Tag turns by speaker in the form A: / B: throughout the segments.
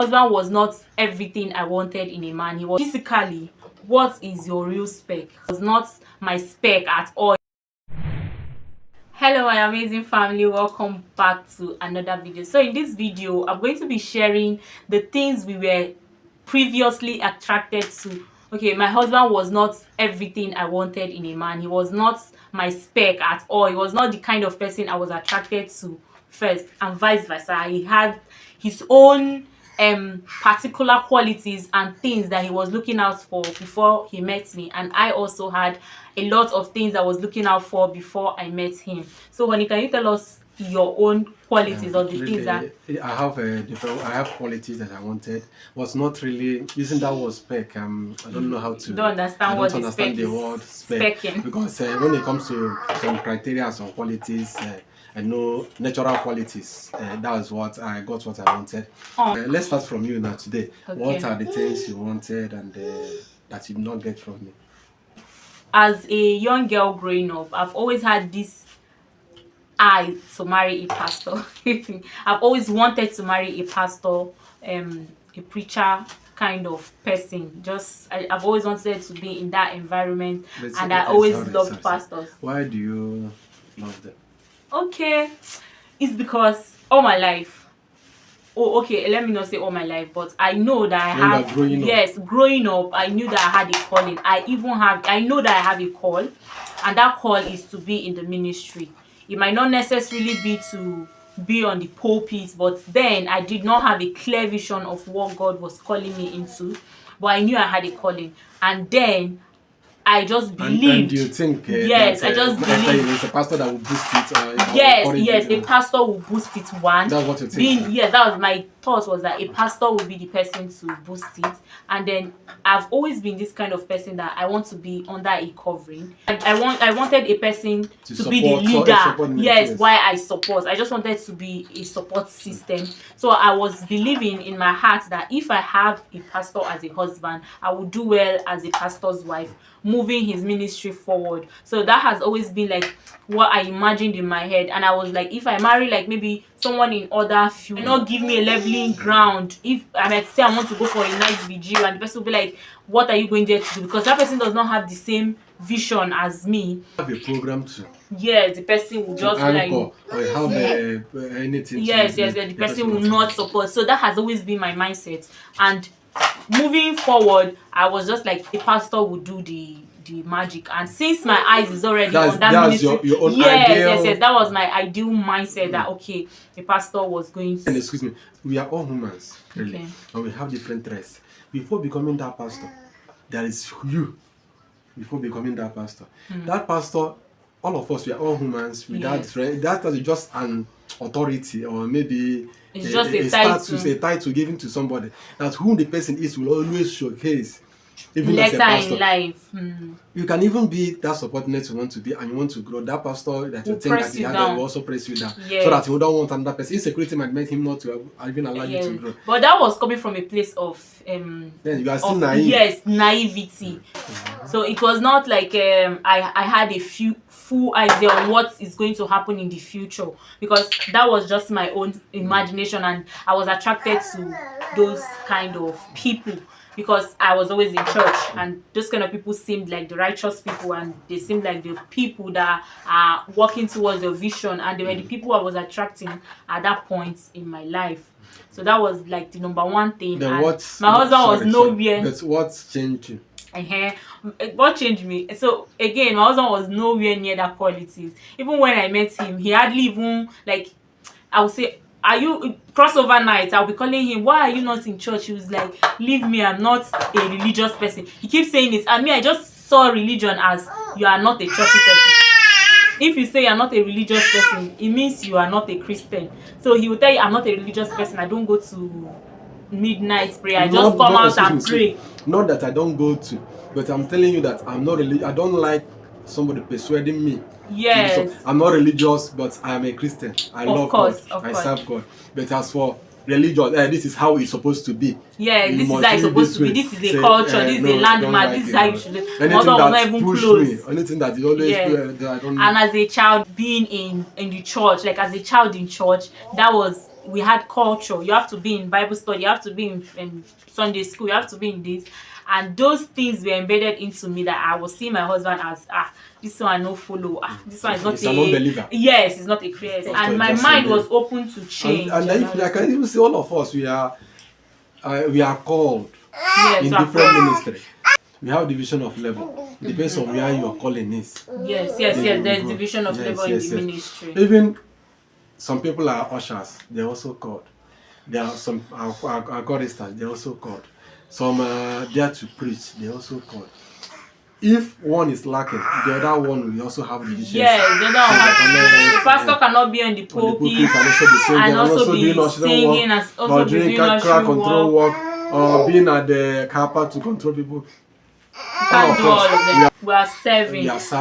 A: Husband was not everything I wanted in a man. He was physically, what is your real spec? Was not my spec at all. Hello, my amazing family, welcome back to another video. So in this video, I'm going to be sharing the things we were previously attracted to. Okay, my husband was not everything I wanted in a man. He was not my spec at all. He was not the kind of person I was attracted to first, and vice versa. He had his own particular qualities and things that he was looking out for before he met me, and I also had a lot of things I was looking out for before I met him. So honey, can you tell us your own qualities or the
B: really,
A: things that
B: I have qualities that I wanted. Was not really using that word spec. I don't know how to.
A: you don't understand
B: I
A: what
B: don't
A: the spec
B: understand the
A: is
B: word spec
A: specking?
B: because when it comes to some criteria and some qualities, I know natural qualities. That is what I got. What I wanted. Let's start from you now today.
A: Okay.
B: What are the things you wanted and that you did not get from me?
A: As a young girl growing up, I've always had this eye to marry a pastor. I've always wanted to marry a pastor, a preacher kind of person. I've always wanted to be in that environment, and I always loved pastors.
B: Why do you love them?
A: Okay, it's because all my life. Oh, okay, let me not say all my life, but I know that I have. Growing up, I knew that I had a calling. I know that I have a call, and that call is to be in the ministry. It might not necessarily be to be on the pulpit, but then I did not have a clear vision of what God was calling me into, but I knew I had a calling, and then I just believed.
B: And do you think
A: yes, I just believed
B: it's a pastor that will boost it?
A: Yes, a pastor will boost it. One,
B: that's what you think.
A: Yes, that was my thought, was that a pastor will be the person to boost it. And then I've always been this kind of person that I want to be under a covering. I wanted a person to be the leader. Yes, why I support. I just wanted to be a support system. So I was believing in my heart that if I have a pastor as a husband, I will do well as a pastor's wife, moving his ministry forward. So that has always been like what I imagined in my head. And I was like, if I marry like maybe someone in other field, not give me a leveling ground. If I might say I want to go for a night vigil, and the person will be like, what are you going there to do? Because that person does not have the same vision as me.
B: Have a program too.
A: Yes, the person will just be like,
B: or have anything.
A: Yes, the person will not support. So that has always been my mindset. And moving forward, I was just like, the pastor would do the magic. And since my eyes is already on that ministry,
B: your own ideal.
A: Yes, that was my ideal mindset. That okay, the pastor was going to.
B: And excuse me, we are all humans, really,
A: Okay.
B: and we have different traits. Before becoming that pastor, there is you. Before becoming that pastor, that pastor, all of us, we are all humans. Without that is just an authority, or maybe
A: it's just a title.
B: A title given to somebody. That who the person is will always showcase. Even
A: later
B: as a pastor,
A: in life,
B: you can even be that support net you want to be, and you want to grow. That pastor that you think that will also press you down, so that you don't want another person. Insecurity might make him not to even allow you to grow.
A: But that was coming from a place of
B: then you are still naive.
A: Yes, naivety. So it was not like I had a full idea on what is going to happen in the future, because that was just my own imagination, and I was attracted to those kind of people because I was always in church, and those kind of people seemed like the righteous people, and they seemed like the people that are working towards your vision, and they were the people I was attracting at that point in my life. So that was like the number one thing.
B: Then
A: my husband was nowhere.
B: That's what changed you.
A: What changed me? So again, my husband was nowhere near that qualities. Even when I met him, he hardly even, like, I would say, are you crossover night? I'll be calling him, why are you not in church? He was like, leave me, I'm not a religious person. He keeps saying this. I mean, I just saw religion as you are not a churchy person. If you say you're not a religious person, it means you are not a Christian. So he will tell you, I'm not a religious person, I don't go to midnight prayer, I just come out and pray.
B: Not that I don't go to, but I'm telling you that I'm not religious. I don't like somebody persuading me.
A: Yes.
B: I'm not religious, but I am a Christian. I love God. I serve God. But as for religion, this is how it's supposed to be.
A: Yeah, this is how it's supposed to be. This is a culture, this is a landmark, this is how you should do.
B: Anything that push me, anything that is always I don't.
A: And as a child being in the church, like as a child in church, that was we had culture. You have to be in Bible study, you have to be in Sunday school, you have to be in this. And those things were embedded into me, that I was seeing my husband as, this one no follow, this one is not
B: He's an unbeliever.
A: yes, it's not a Christian. And my mind was open to change.
B: And if I can even see all of us, we are called in
A: yes,
B: different ministry. We have division of labor. Depends on where your calling is.
A: yes, there's division of labor in the ministry.
B: Even some people are ushers, they're also called. There are some choristers, they're also called. Some are there to preach, they're also called. If one is lacking, the other one will also have divisions.
A: Yes, the pastor cannot be on the pulpit and also be singing and also be doing
B: crowd control work, or being at the car park to control people.
A: Can't do all of them. We are serving. Yes,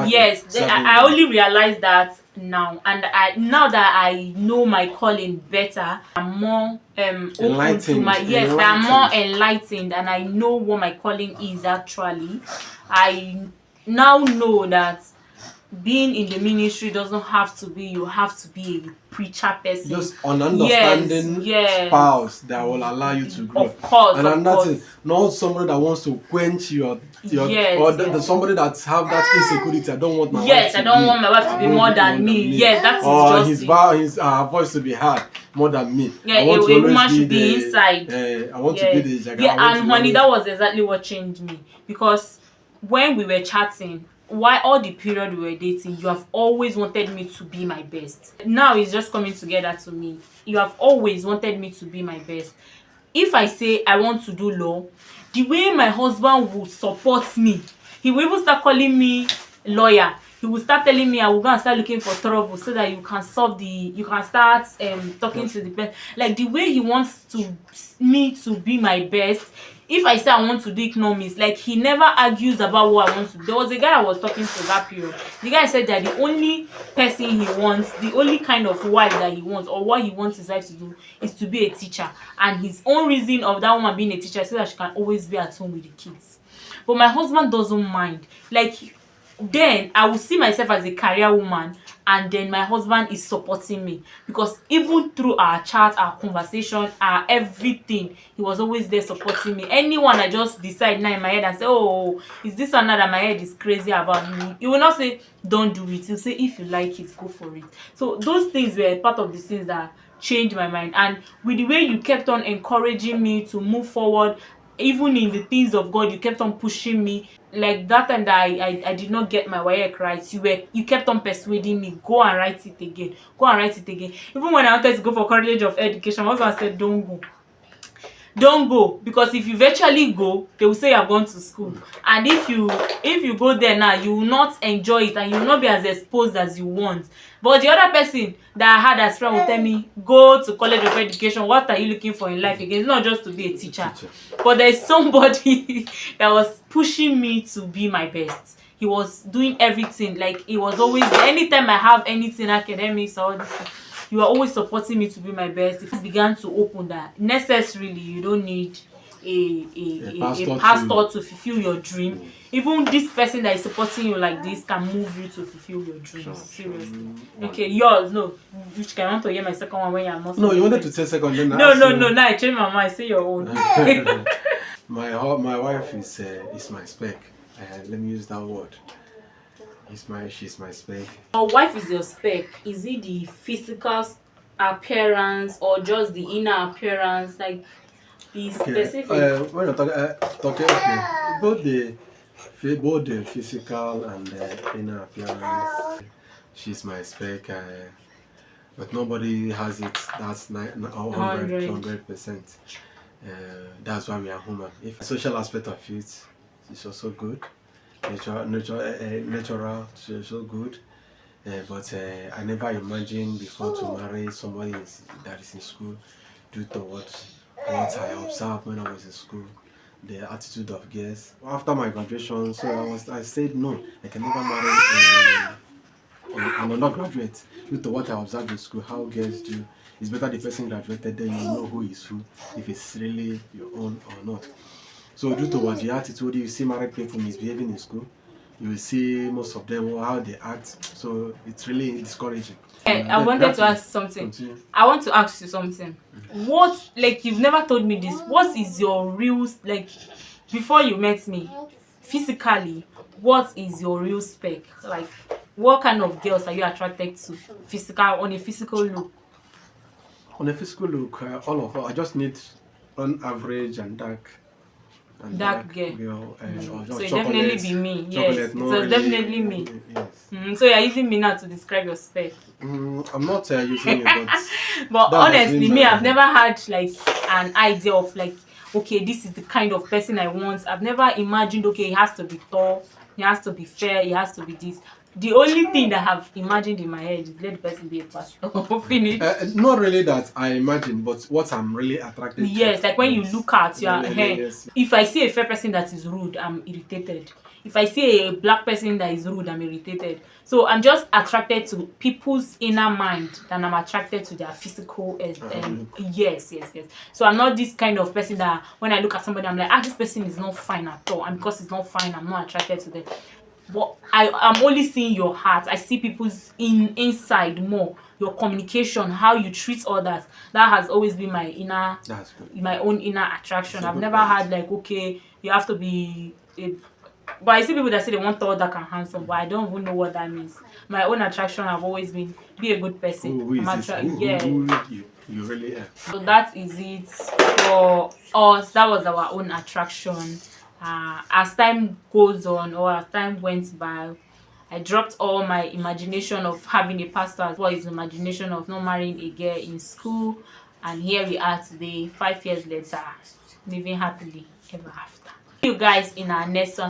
A: I only realized that now, and now that I know my calling better, I'm more open to my I'm more enlightened, and I know what my calling is actually. I now know that being in the ministry doesn't have to be you have to be a preacher person.
B: Just an understanding spouse that will allow you to grow.
A: Of course,
B: and another thing, not somebody that wants to quench your somebody that have that insecurity. I don't want my wife to
A: want my wife to be more than me. Yes, that's
B: his voice to be heard more than me.
A: Yeah, a woman should be inside.
B: I want to be the jaga.
A: Yeah, and honey, that was exactly what changed me, because when we were chatting, why all the period we were dating, you have always wanted me to be my best. Now it's just coming together to me. You have always wanted me to be my best. If I say I want to do law, the way my husband will support me, he will even start calling me lawyer. He will start telling me I will go and start looking for trouble so that you can start talking to the person. Like the way he wants me to be my best. If I say I want to do economics, like he never argues about what I want to do. There was a guy I was talking to that period. The guy said that the only person he wants, the only kind of wife that he wants, or what he wants his wife to do, is to be a teacher. And his own reason of that woman being a teacher is so that she can always be at home with the kids. But my husband doesn't mind. Like, then I will see myself as a career woman, and then my husband is supporting me, because even through our chat, our conversation, our everything, he was always there supporting me. Anyone I just decide now in my head and say, oh, is this or not, that my head is crazy about me, he will not say don't do it. He'll say if you like it, go for it. So those things were part of the things that changed my mind. And with the way you kept on encouraging me to move forward, even in the things of God, you kept on pushing me. Like that time that I did not get my WAEC right, you kept on persuading me, go and write it again, go and write it again. Even when I wanted to go for college of education, my husband said don't go, because if you virtually go, they will say you have gone to school, and if you go there now, you will not enjoy it and you will not be as exposed as you want. But the other person that I had as friend will tell me, go to college of education, what are you looking for in life again? It's not just to be a teacher. But there's somebody that was pushing me to be my best. He was doing everything. Like, he was always, anytime I have anything academics or this, you are always supporting me to be my best. It began to open that necessarily you don't need a pastor to fulfill your dream. Even this person that is supporting you like this can move you to fulfill your dreams. Seriously. Okay, yours. No, which can I want to hear my second one when you're not.
B: No, you wanted to say second. Then
A: no. Now I changed my mind. Say your own.
B: My wife is my spec. Let me use that word. She's my spec.
A: Your wife is your spec. Is it the physical appearance or just the inner appearance? Like, be specific.
B: When you're talking, okay, both the physical and the inner appearance. She's my spec, but nobody has it. That's 100%. That's why we are human. If the social aspect of it is also good, natural, so good. But I never imagined before to marry somebody that is in school, due to what I observed when I was in school, the attitude of girls. After my graduation, so I said no, I can never marry an undergraduate, due to what I observed in school, how girls do. It's better the person graduated, then you know who is who, if it's really your own or not. So due to what the attitude, you see married people misbehaving in school, you will see most of them how they act. So it's really discouraging.
A: I wanted to ask something.
B: Continue.
A: I want to ask you something. What, like, you've never told me this. What is your real, like, before you met me, physically, what is your real spec? Like, what kind of girls are you attracted to? On a physical look.
B: On a physical look, all of us, I just need an average and dark.
A: Dark girl.
B: Or
A: So it
B: chocolate,
A: definitely be me. Yes,
B: chocolate,
A: it
B: no,
A: was
B: really,
A: definitely me.
B: Yes.
A: So you're using me now to describe your spec.
B: I'm not using it, but
A: But
B: that has
A: honestly,
B: been
A: me, I've never had like an idea of like, okay, this is the kind of person I want. I've never imagined, okay, he has to be tall, he has to be fair, he has to be this. The only thing that I've imagined in my head is let the person be a pastor. Finish.
B: not really that I imagine, but what I'm really attracted to.
A: Yes, like when you
B: Yes.
A: look at your hair.
B: Yes.
A: If I see a fair person that is rude, I'm irritated. If I see a black person that is rude, I'm irritated. So I'm just attracted to people's inner mind than I'm attracted to their physical. Yes. So I'm not this kind of person that when I look at somebody, I'm like, this person is not fine at all. And because it's not fine, I'm not attracted to them. But I'm only seeing your heart. I see people's inside more. Your communication, how you treat others. That has always been my own inner attraction. I've never had like, okay, you have to be but I see people that say they want tall, dark, and handsome, but I don't even know what that means. My own attraction have always been be a good person.
B: Who is this? Who you really are.
A: So that is it for us. That was our own attraction. As time goes on, or as time went by, I dropped all my imagination of having a pastor as well as imagination of not marrying a girl in school. And here we are today, 5 years later, living happily ever after. See you guys in our next one.